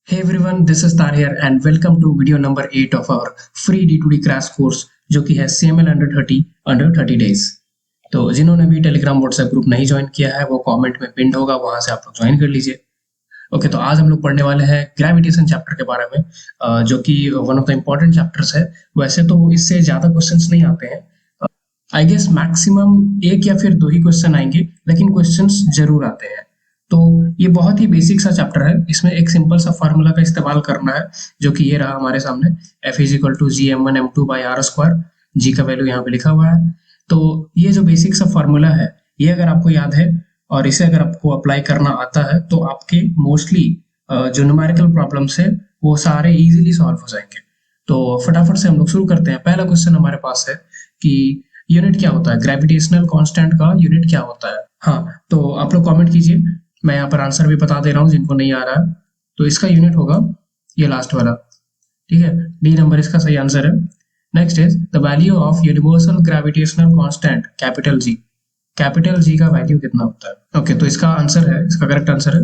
Hey everyone, this is Tar here and welcome to video number 8 of our free D2D crash course जो कि है CML under 30 days। तो जिन्होंने भी Telegram WhatsApp group नहीं join किया है वो कमेंट में पिन होगा, वहां से आप लोग ज्वाइन कर लीजिए। ओके, तो आज हम लोग पढ़ने वाले हैं ग्रेविटेशन चैप्टर के बारे में, जो कि one of the important chapters है। वैसे तो इससे ज्यादा क्वेश्चंस नहीं आते हैं, आई गेस मैक्सिमम एक या फिर दो ही क्वेश्चन आएंगे, लेकिन क्वेश्चंस जरूर आते हैं। तो ये बहुत ही बेसिक सा चैप्टर है। इसमें एक सिंपल सा फार्मूला का इस्तेमाल करना है, जो कि ये रहा हमारे सामने, F is equal to G M one M two by R square. G का वैल्यू यहाँ पे लिखा हुआ है। तो ये जो बेसिक सा फार्मूला है, ये अगर आपको याद है और इसे अगर आपको अप्लाई करना आता है तो आपके मोस्टली जो न्यूमेरिकल प्रॉब्लम्स है वो सारे इजीली सॉल्व हो जाएंगे। तो फटाफट से हम लोग शुरू करते हैं। पहला क्वेश्चन हमारे पास है कि यूनिट क्या होता है, ग्रेविटेशनल कांस्टेंट का यूनिट क्या होता है। हाँ, तो आप लोग कमेंट कीजिए, मैं यहाँ पर आंसर भी बता दे रहा हूँ जिनको नहीं आ रहा है। तो इसका यूनिट होगा ये लास्ट वाला, ठीक है, डी नंबर इसका सही आंसर है। Next is the value of universal gravitational constant capital G. Capital G का वैल्यू कितना होता है? ओके, तो इसका आंसर है, इसका करेक्ट आंसर है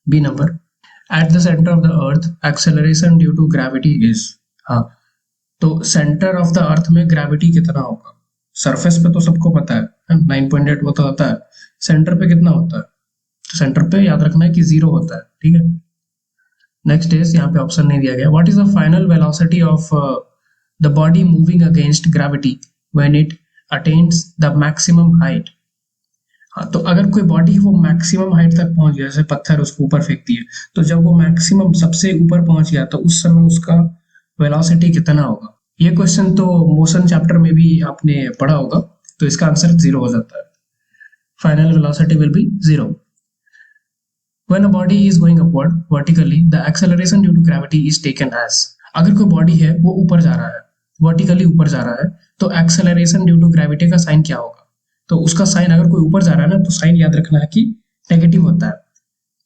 B number. At the centre of the earth acceleration due to gravity is. हाँ, तो सेंटर ऑफ द अर्थ में ग्रेविटी कितना होगा? सरफेस पे तो सबको पता है 9.8 वो तो होता है। सेंटर पे कितना होता है? तो सेंटर पे याद रखना है कि 0 होता है, ठीक है। नेक्स्ट इज, यहाँ पे ऑप्शन नहीं दिया गया। What is the final velocity of the body moving against gravity when it attains the maximum height. हाँ, तो अगर कोई बॉडी वो मैक्सिमम हाइट तक पहुंच गया, जैसे पत्थर उसको ऊपर फेंकती है, तो जब वो मैक्सिमम सबसे ऊपर पहुंच गया तो उस समय उसका वेलोसिटी कितना होगा? ये क्वेश्चन तो मोशन चैप्टर में भी आपने पढ़ा होगा। तो इसका आंसर 0 हो जाता है। Final velocity will be 0। When a body is going upward vertically, the acceleration due to gravity is taken as। अगर कोई बॉडी है वो ऊपर जा रहा है, वर्टिकली ऊपर जा रहा है, तो एक्सेलरेशन ड्यू टू ग्रेविटी का साइन क्या होगा? तो उसका साइन, अगर कोई ऊपर जा रहा है ना, तो साइन याद रखना है कि नेगेटिव होता है।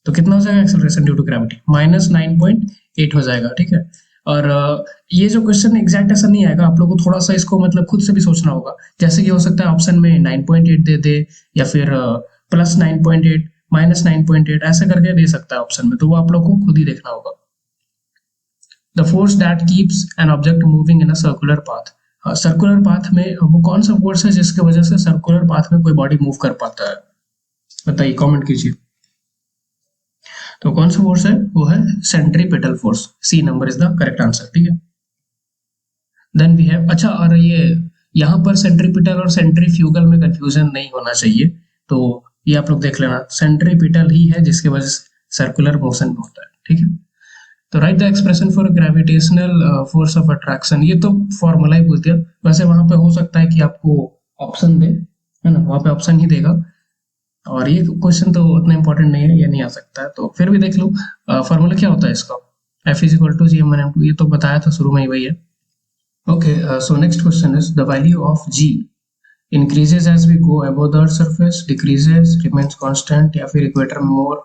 तो कितना हो जाएगा एक्सेलरेशन ड्यू टू ग्रेविटी? -9.8 हो जाएगा, ठीक है। और ये जो क्वेश्चन एग्जैक्ट ऐसा नहीं आएगा, आप लोग को थोड़ा सा इसको मतलब खुद से भी सोचना होगा। जैसे कि हो सकता है ऑप्शन में 9.8 दे दे, या फिर +9.8 -9.8 ऐसे करके दे सकता है ऑप्शन में, तो वो आप लोग को खुद ही देखना होगा। The force that keeps an object moving in a circular path. Circular path में वो कौन सा फोर्स है जिसकी वजह से सर्कुलर पाथ में कोई बॉडी मूव कर पाता है? बताइए, कमेंट कीजिए। तो कौन सा फोर्स है? वो है centripetal force. C number is the correct answer, ठीक है। देन वी हैव, अच्छा, और ये यहाँ पर सेंट्रीपिटल और सेंट्रीफ्यूगल में कंफ्यूजन नहीं होना चाहिए, तो ये आप लोग देख लेना, सेंट्रीपिटल ही है जिसकी वजह से सर्कुलर मोशन में होता है, ठीक है। तो right the expression for gravitational force of attraction, ये तो फॉर्मूला ही पूछ दिया। वैसे वहां पे हो सकता है कि आपको ऑप्शन दे, है ना, वहां पे ऑप्शन ही देगा। और ये क्वेश्चन तो उतना इंपॉर्टेंट नहीं है, ये नहीं आ सकता है, तो फिर भी देख लो। फॉर्मूला क्या होता है इसका? F is equal to G M one M two, ये तो बताया था शुरू में ही, वही है। Okay, so next question is the value of G increases as we go above the earth surface, decreases, remains constant, या फिर इक्वेटर में more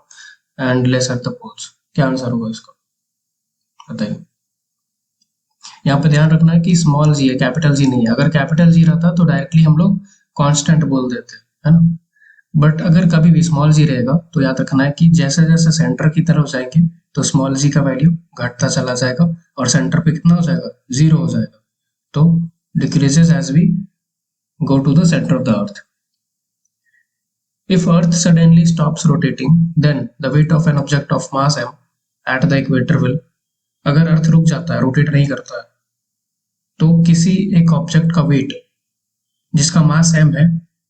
and less at the poles। क्या आंसर होगा इसका, बताइए। यहाँ पे ध्यान रखना है कि स्मॉल जी है, कैपिटल जी नहीं है। अगर कैपिटल जी रहता तो डायरेक्टली हम लोग कांस्टेंट बोल देते, है ना। बट अगर कभी भी स्मॉल जी रहेगा तो याद रखना है कि जैसे जैसे सेंटर की तरफ जाएंगे तो स्मॉल जी का वैल्यू घटता चला जाएगा, और सेंटर पे कितना हो जाएगा? 0 हो जाएगा। तो decreases as we go to the center of the earth। If earth suddenly stops rotating, then the weight of an object of mass m at the equator will। अगर अर्थ रुक जाता है, रोटेट नहीं करता है, तो किसी एक ऑब्जेक्ट का वेट जिसका मास m है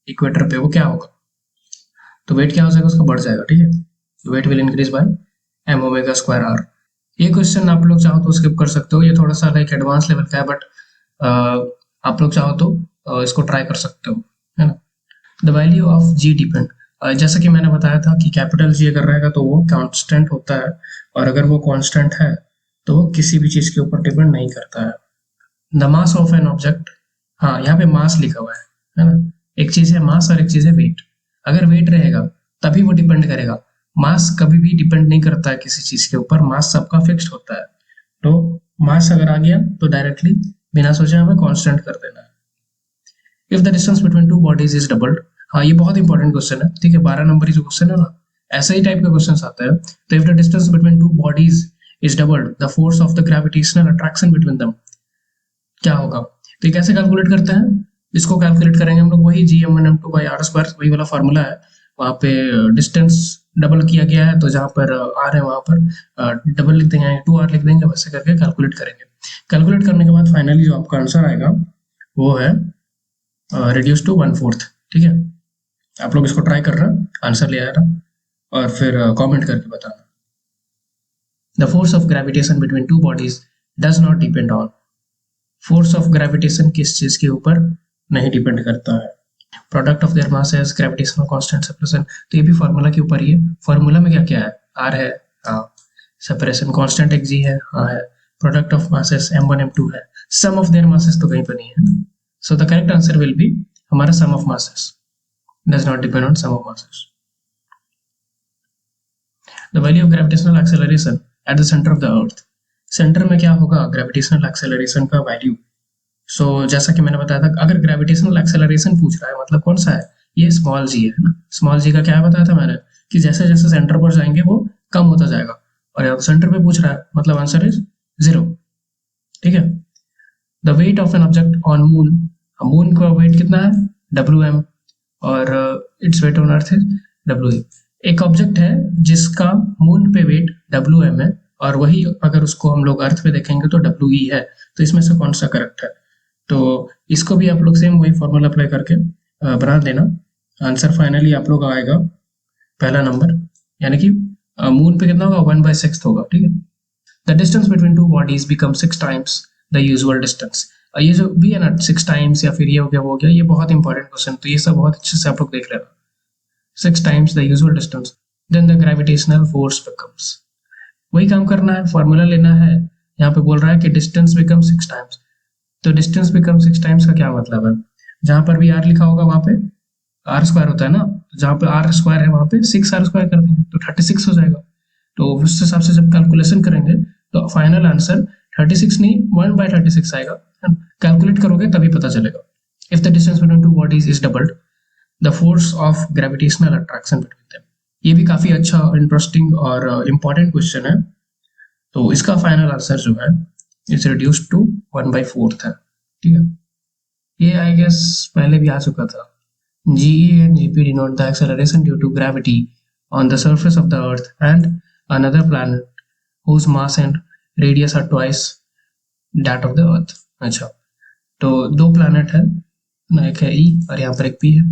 इक्वेटर पे, वो क्या होगा? तो वेट क्या हो जाएगा? उसका बढ़ जाएगा, ठीक है। Weight will increase by m omega square r। ये क्वेश्चन आप लोग चाहो तो स्किप कर सकते हो, ये थोड़ा सा लाइक एडवांस लेवल का है, बट आप लोग चाहो तो इसको ट्राई कर सकते हो, है ना। The value of G depend, जैसा कि मैंने बताया था कि कैपिटल जी अगर रहेगा तो वो कांस्टेंट होता है, और अगर वो कांस्टेंट है तो वो किसी भी चीज के ऊपर डिपेंड नहीं करता है। The mass of an object, हाँ यहाँ पे मास लिखा हुआ है ना। एक चीज है मास और एक चीज है वेट। अगर वेट रहेगा तभी वो डिपेंड करेगा, मास कभी भी डिपेंड नहीं करता है किसी चीज के ऊपर, मास सबका फिक्स्ड होता है। तो मास अगर आ गया तो डायरेक्टली बिना सोचे हमें कांस्टेंट कर देना है। If the distance between two bodies is doubled, हाँ ये बहुत इंपॉर्टेंट क्वेश्चन है, ठीक है। 12 नंबर जो क्वेश्चन है ना, ऐसा ही टाइप का क्वेश्चन आता है। तो if the distance between two bodies is doubled, the force of the gravitational attraction between them क्या होगा? तो ये कैसे कैलकुलेट करते हैं? इसको कैलकुलेट करेंगे हम लोग वही gm1m2 by r स्क्वायर, वही वाला फार्मूला है। वहाँ पे डिस्टेंस डबल किया गया है, तो जहाँ पर r है वहाँ पर डबल लिख देंगे, 2r लिख देंगे, वैसे करके कैलकुलेट करेंगे। कैलकुलेट करने के बाद फाइनली जो आपका आंसर आएगा वो है रिड्यूस टू 1/4। ठीक है, आप लोग इसको ट्राई करना, आंसर ले आना और फिर कमेंट करके बताना। The force of gravitation between two bodies does not depend on, force of gravitation किस चीज के ऊपर नहीं डिपेंड करता है। Product of their mass as gravitational constant separation, तो ये भी फार्मूला के ऊपर ही है। फार्मूला में क्या क्या है? r है, हाँ, सेपरेशन कांस्टेंट एक g है, हाँ है, product of masses m1 m2 है, सम ऑफ देयर मासेस तो कहीं पर नहीं है ना। So the correct answer will be हमारा sum of masses does not depend on sum of masses. The value of gravitational acceleration at the center of the earth, centre में क्या होगा ग्रेविटेशनल एक्सेलरेशन का वैल्यू? सो जैसा कि मैंने बताया था, अगर ग्रेविटेशनल एक्सेलरेशन पूछ रहा है मतलब कौन सा है, ये स्मॉल जी है ना। स्मॉल जी का क्या बताया था मैंने कि जैसे जैसे सेंटर पर जाएंगे वो कम होता जाएगा, और यहाँ सेंटर पे पूछ रहा है मतलब आंसर इज 0। ठीक है, the weight of an object on moon, moon का वेट कितना है WM, और its weight on earth is WE। एक ऑब्जेक्ट है जिसका मून पे वेट WM है, और वही अगर उसको हम लोग अर्थ पे देखेंगे तो WE है। तो इसमें से कौन सा करेक्ट है? तो इसको भी आप लोग सेम वही फॉर्मूला अप्लाई करके बना देना। आंसर फाइनली आप लोग आएगा पहला नंबर, यानी कि मून पे कितना होगा 1/6 होगा। ठीक है, the distance between two bodies become 6 times the usual distance. ये जो भी है ना 6 टाइम्स या फिर ये हो गया वो हो गया, ये बहुत इंपॉर्टेंट क्वेश्चन, तो ये सब बहुत अच्छे से आप लोग देख लेना। 6 times the usual distance, then the gravitational force becomes, वही काम करना है, फॉर्मूला लेना है। यहाँ पे बोल रहा है कि डिस्टेंस बिकम 6 टाइम्स, तो डिस्टेंस बिकम 6 टाइम्स का क्या मतलब है? जहां पर भी r लिखा होगा वहां पे r स्क्वायर होता है ना, तो जहां पे r स्क्वायर है वहां पे 6r स्क्वायर कर देंगे तो 36 हो जाएगा। तो उस हिसाब से जब कैलकुलेशन करेंगे तो फाइनल आंसर 36 नहीं 1/36 आएगा। कैलकुलेट करोगे तभी पता चलेगा। If the distance between two bodies is doubled, the force of gravitational attraction between them. ये भी काफी अच्छा इंटरेस्टिंग और इम्पोर्टेंट क्वेश्चन है। तो इसका फाइनल आंसर जो है इज रिड्यूस्ड टू 1/4 है। ठीक है, ये आई गेस पहले भी आ चुका था। GE and GP denote the acceleration due to gravity on the surface of the earth and another planet whose mass and radius are twice that of the earth। अच्छा, तो दो प्लैनेट है ना, एक है E और यहाँ पर एक P है।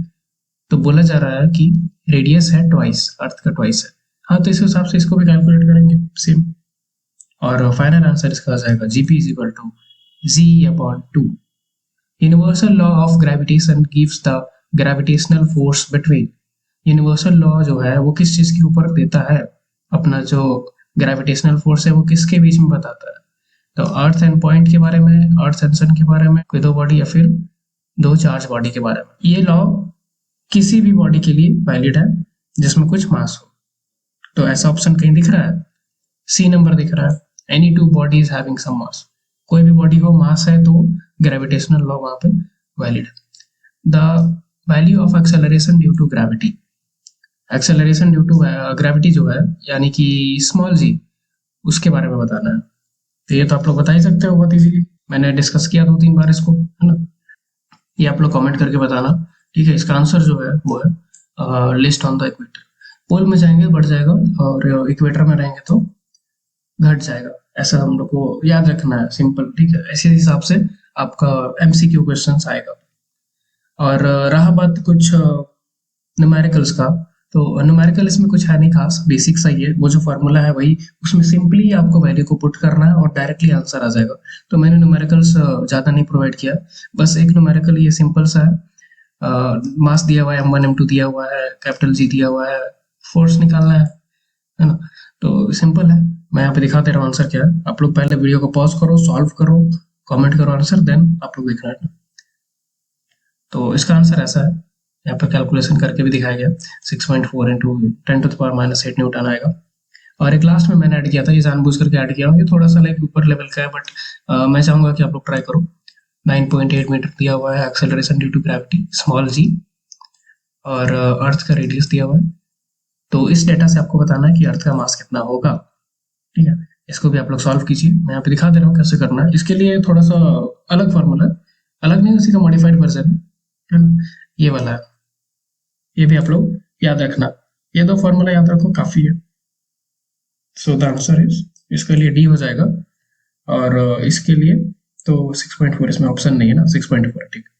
तो बोला जा रहा है कि रेडियस है ट्वाइस, अर्थ का ट्वाइस है। हाँ, तो इस हिसाब से इसको भी कैलकुलेट करेंगे सेम, और फाइनल आंसर इसका आ जाएगा GP is equal to ZE/2। Universal law of gravitation gives the gravitational force between, universal law जो है वो किस चीज के ऊपर देता है? अपना जो ग्रेविटेशनल फोर्स है वो किसके बीच में बताता है? तो अर्थ एंड पॉइंट के बारे में, अर्थ एंड सन के बारे में, कोई दो बॉडी या फिर दो चार्ज बॉडी के बारे में। ये लॉ किसी भी बॉडी के लिए वैलिड है जिसमें कुछ मास हो। तो ऐसा ऑप्शन कहीं दिख रहा है? C नंबर दिख रहा है, any two bodies having some mass, कोई भी बॉडी हो मास है तो ग्रेविटेशनल लॉ वहां पे वैलिड है। The value of acceleration due to gravity, acceleration due to gravity जो है यानी कि स्मॉल g, उसके बारे में बताना है। तो ये तो आप लोग बता ही सकते हो बहुत इजीली, मैंने डिस्कस किया 2-3 बार इसको, है ना। ये आप लोग कमेंट करके बताना। ठीक है, इसका आंसर जो है वो है लिस्ट ऑन द इक्वेटर। पोल में जाएंगे बढ़ जाएगा और इक्वेटर में रहेंगे तो घट जाएगा, ऐसा हम लोग को याद रखना है, सिंपल। ठीक है, ऐसे हिसाब से आपका MCQ क्वेश्चंस आएगा। और रहा बात कुछ न्यूमेरिकल्स का, तो न्यूमेरिकल इसमें कुछ है नहीं खास, बेसिक सा ही है। वो जो फॉर्मूला है वही, उसमें सिंपली आपको वैल्यू को पुट करना है और डायरेक्टली आंसर आ जाएगा। तो मैंने न्यूमेरिकल्स ज़्यादा नहीं प्रोवाइड किया, बस एक न्यूमेरिकल ये सिंपल सा है। मास दिया हुआ है, m1 m2 दिया हुआ है, कैपिटल G दिया हुआ है, फोर्स निकालना है ना। तो सिंपल है, मैं यहाँ पे दिखा दे रहा हूँ आंसर क्या है। आप लोग पहले वीडियो को पॉज करो, सॉल्व करो, कमेंट करो आंसर, देन आप लोग देखना है। तो इसका आंसर ऐसा है, यहाँ पे कैलकुलेशन करके भी दिखाया गया, 6.4 × 10⁻⁸ न्यूटन आएगा। और एक लास्ट में मैंने ऐड किया था, ये जानबूझ करके ऐड किया हूँ, ये थोड़ा सा लाइक ऊपर लेवल का है, बट मैं चाहूंगा कि आप लोग ट्राई करो। 9.8 मीटर दिया हुआ है acceleration due to gravity small g, और अर्थ का रेडियस दिया हुआ है। तो इस डेटा से आपको बताना है कि अर्थ का मास कितना होगा। ठीक है, इसको भी आप लोग सॉल्व कीजिए। मैं यहाँ पे दिखा दे रहा हूँ कैसे करना है। इसके लिए थोड़ा सा अलग फॉर्मूला है, अलग नहीं, उसी का मॉडिफाइड वर्जन है ना, ये वाला है। ये भी आप लोग याद रखना, ये दो फॉर्मूला याद रखो, काफी है। सो द आंसर इज, इसके लिए डी हो जाएगा, और इसके लिए तो 6.4, इसमें ऑप्शन नहीं है ना, 6.4 ठीक है।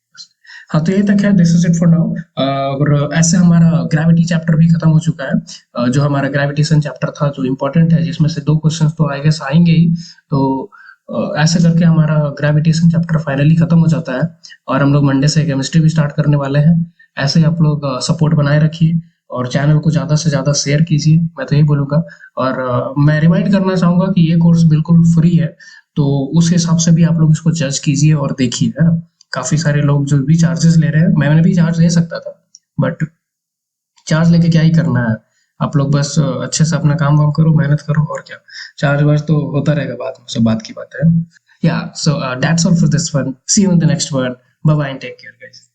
हाँ, तो यही तक है, this is it for now. और ऐसे हमारा ग्रेविटी चैप्टर भी खत्म हो चुका है। जो हमारा ग्रेविटेशन चैप्टर था, जो इम्पोर्टेंट है, जिसमें से 2 क्वेश्चंस तो आई गेस आएंगे ही। तो ऐसे करके हमारा ग्रेविटेशन चैप्टर फाइनली खत्म हो जाता है, और हम लोग मंडे से केमिस्ट्री भी स्टार्ट करने वाले हैं। ऐसे ही आप लोग सपोर्ट बनाए रखिए, और चैनल को ज़्यादा से ज़्यादा शेयर कीजिए, मैं तो यही बोलूँगा। और मैं रिमाइंड करना चाहूँगा कि ये कोर्स बिल्कुल फ्री है, तो उस हिसाब से भी आप लोग इसको जज कीजिए और देखिए, है ना। काफ़ी सारे लोग जो भी चार्जेस ले रहे हैं, मैंने भी चार्ज ले सकता था, बट चार्ज लेके क्या ही करना है। आप लोग बस अच्छे से अपना काम वाम करो, मेहनत करो, और क्या। चार्ज वार्ज तो होता रहेगा बाद में, सब बात की बात है। या so that's all for this one, see you in the next one, bye bye and take care guys.